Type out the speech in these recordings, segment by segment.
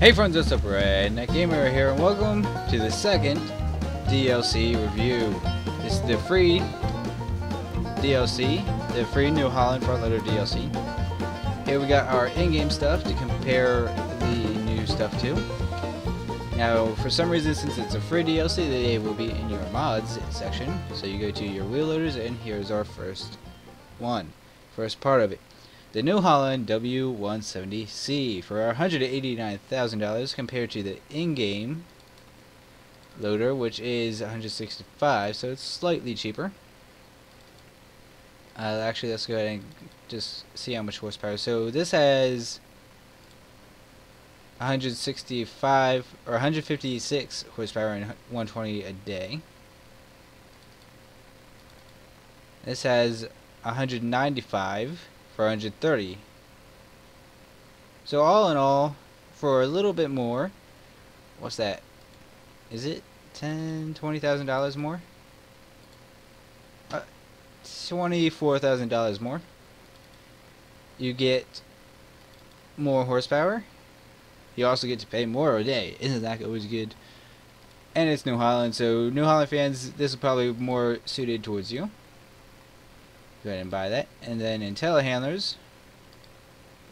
Hey friends, what's up? Redneck Gamer here, and welcome to the second DLC review. This is the free DLC, the free New Holland front loader DLC. Here we got our in-game stuff to compare the new stuff to. Now, for some reason, since it's a free DLC, they will be in your mods section. So you go to your wheel loaders, and here's our first part of it. The New Holland W170C for $189,000 compared to the in-game loader, which is $165,000, so it's slightly cheaper. Actually, let's go ahead and just see how much horsepower. So this has 165 or 156 horsepower and 120 a day. This has 195 for 130. So all in all, for a little bit more, what's that? Is it $20,000 more? $24,000 more. You get more horsepower. You also get to pay more a day. Isn't that always good? And it's New Holland, so New Holland fans, this is probably more suited towards you. Go ahead and buy that. And then in telehandlers,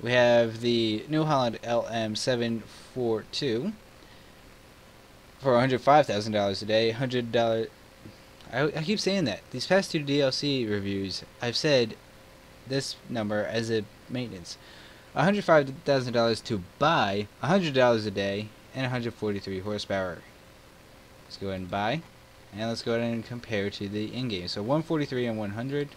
we have the New Holland LM742 for $105,000 a day. $100. I keep saying that. These past two DLC reviews, I've said this number as a maintenance. $105,000 to buy, $100 a day, and 143 horsepower. Let's go ahead and buy, and let's go ahead and compare to the in-game. So 143 and 100.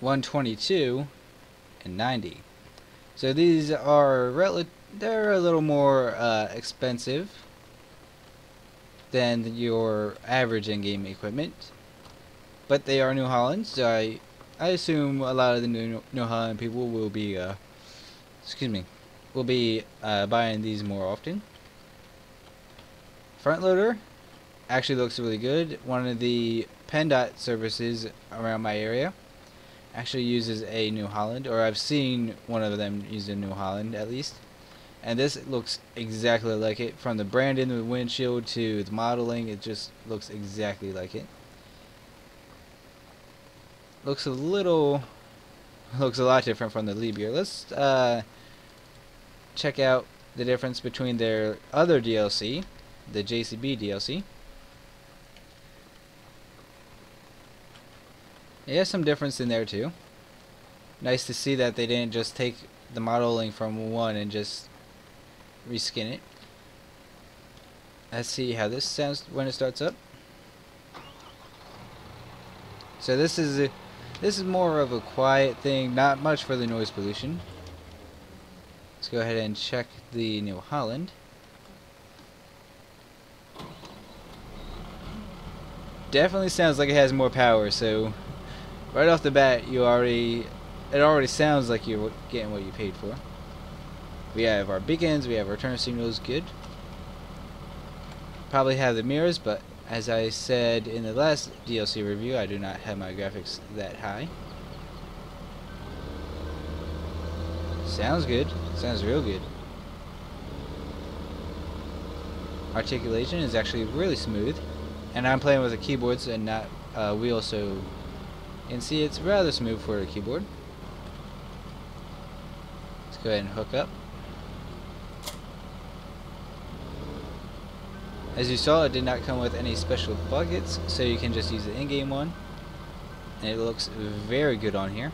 122 and 90. So these are they're a little more expensive than your average in-game equipment, but they are New Holland, so I assume a lot of the New Holland people will be buying these more often. Front loader actually looks really good. One of the PennDOT services around my area actually uses a New Holland, or I've seen one of them use a New Holland at least, and this looks exactly like it. From the brand in the windshield to the modeling, it just looks exactly like it. Looks a lot different from the Liebherr. Let's check out the difference between their other DLC, the JCB DLC. There's some difference in there too. Nice to see that they didn't just take the modeling from one and just reskin it. Let's see how this sounds when it starts up. So this is more of a quiet thing, not much for the noise pollution. Let's go ahead and check the New Holland. Definitely sounds like it has more power, so right off the bat, it already sounds like you're getting what you paid for. We have our beacons, we have our turn signals, good. Probably have the mirrors, but as I said in the last DLC review, I do not have my graphics that high. Sounds good. Sounds real good. Articulation is actually really smooth, and I'm playing with the keyboards and not wheel, so you can see it's rather smooth for a keyboard. Let's go ahead and hook up. As you saw, it did not come with any special buckets, so you can just use the in-game one, and it looks very good on here.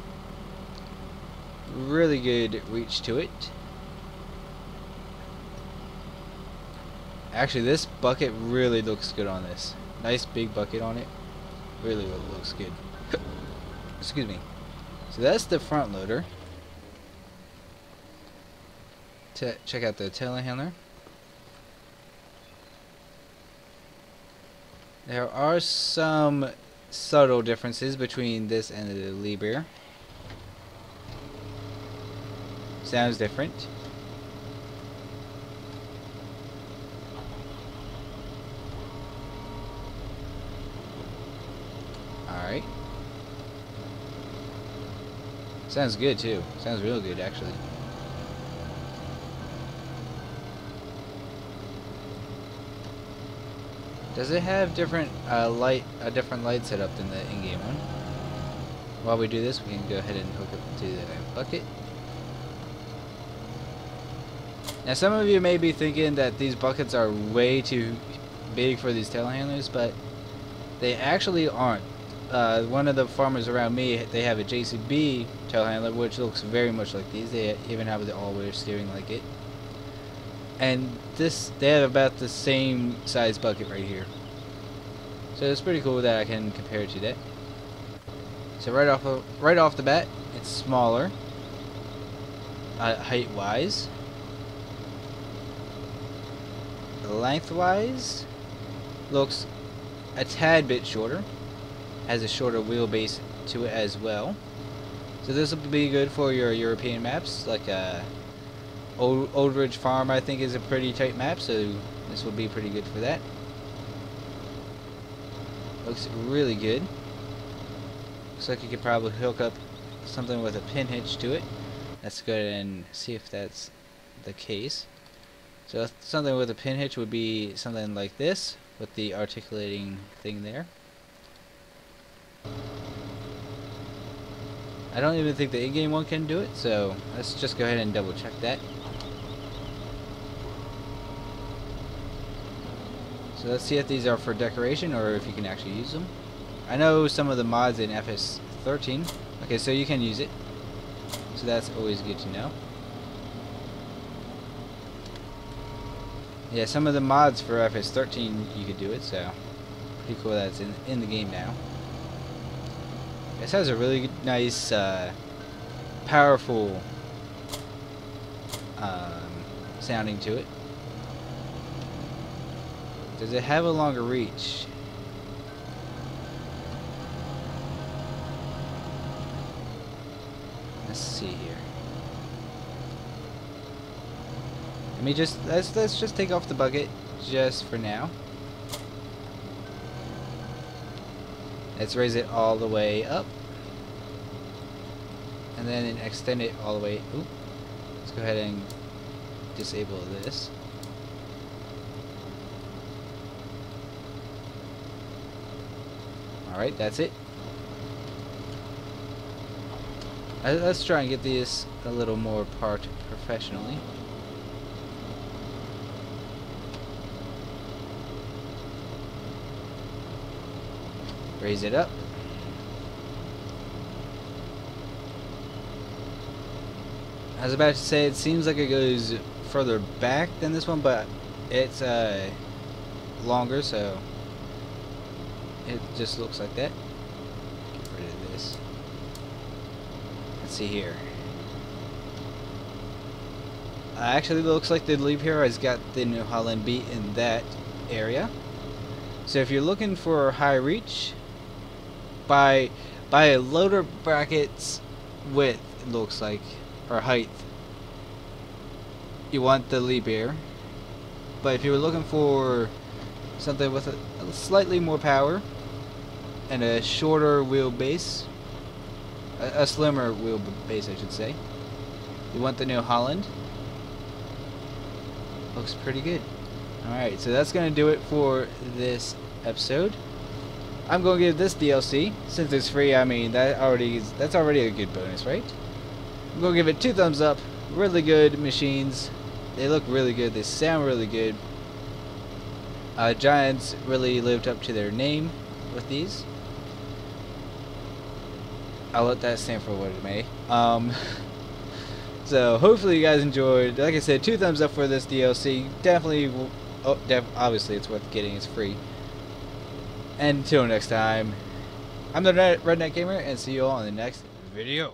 Really good reach to it. Actually, this bucket really looks good on this. Nice big bucket on it. Really looks good. Excuse me. So that's the front loader. Check out the telehandler. There are some subtle differences between this and the Liebherr. Sounds different. Alright. Sounds good too. Sounds real good actually. Does it have different different light setup than the in-game one? While we do this, we can go ahead and hook up to the bucket. Now some of you may be thinking that these buckets are way too big for these telehandlers, but they actually aren't. One of the farmers around me, they have a JCB telehandler which looks very much like these. They even have the all-wheel steering like it. And they have about the same size bucket right here. So it's pretty cool that I can compare it to that. So right off the bat, it's smaller, height-wise. Lengthwise, looks a tad bit shorter. Has a shorter wheelbase to it as well. So this will be good for your European maps, like Old Ridge Farm. I think is a pretty tight map, so this will be pretty good for that. Looks really good. Looks like you could probably hook up something with a pin hitch to it. Let's go ahead and see if that's the case. So something with a pin hitch would be something like this, with the articulating thing there. I don't even think the in-game one can do it, so let's just go ahead and double check that. So let's see if these are for decoration or if you can actually use them. I know some of the mods in FS13. Okay, so you can use it. So that's always good to know. Yeah, some of the mods for FS13 you could do it, so pretty cool that it's in the game now. This has a really nice, powerful sounding to it. Does it have a longer reach? Let's see here. Let's just take off the bucket just for now. Let's raise it all the way up, and then extend it all the way. Ooh, let's go ahead and disable this. All right, that's it. Let's try and get this a little more parked professionally. Raise it up. I was about to say it seems like it goes further back than this one, but it's longer, so it just looks like that. Get rid of this. Let's see here. Actually, looks like the leap here has got the New Holland beat in that area. So if you're looking for high reach, by a loader bracket's width, it looks like, or height, you want the leap air. But if you were looking for something with a slightly more power and a shorter wheelbase, a slimmer wheelbase I should say, you want the New Holland. Looks pretty good. Alright, so that's gonna do it for this episode. I'm gonna give this DLC, since it's free. I mean, that's already a good bonus, right? I'm gonna give it 2 thumbs up. Really good machines. They look really good. They sound really good. Giants really lived up to their name with these. I'll let that stand for what it may. So hopefully you guys enjoyed. Like I said, 2 thumbs up for this DLC. Definitely. Obviously it's worth getting. It's free. And until next time, I'm the Redneck Gamer, and see you all in the next video.